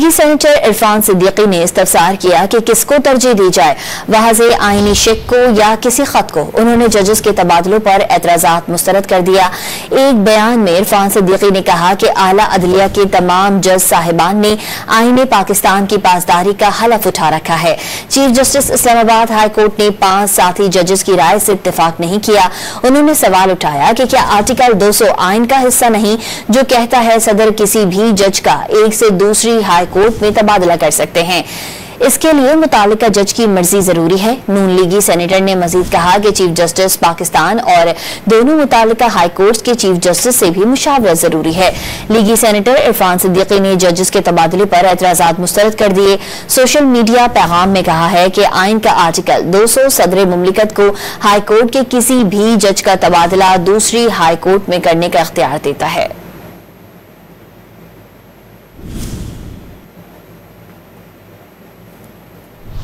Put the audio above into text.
लीगी सेनेटर इरफान सिद्दीकी ने इस्तफसार किया कि किसको तरजीह दी जाए, वाज़े आईनी शेक को या किसी खत को। उन्होंने जजेस के तबादलों पर एतराज़ात मुस्तरद कर दिया। एक बयान में इरफान सिद्दीकी ने कहा कि आला अदलिया के तमाम जज साहिबान ने आईने पाकिस्तान की पासदारी का हलफ उठा रखा है। Chief justice Islamabad high court ने 5 साथी जजेस की राय से इत्तेफाक नहीं किया। उन्होंने सवाल उठाया कि क्या आर्टिकल 200 आइन का हिस्सा नहीं, जो कहता है सदर किसी भी जज का एक से दूसरी हाई कोर्ट में तबादला कर सकते हैं। इसके लिए मुतालिका जज की मर्जी जरूरी है। नून लीगी सेनेटर ने मजीद कहा कि चीफ जस्टिस पाकिस्तान और दोनों मुतालिका हाई कोर्ट के चीफ जस्टिस से भी मुशावरत जरूरी है। लीगी सेनेटर इरफान सिद्दीकी ने जजेस के तबादले पर एतराज़ात मुस्तरद कर दिए। सोशल मीडिया पैगाम में कहा है कि आइन का आर्टिकल 200 सदर मुमलिकत को हाई कोर्ट के किसी भी जज का तबादला दूसरी हाई कोर्ट में करने का इख्तियार देता है।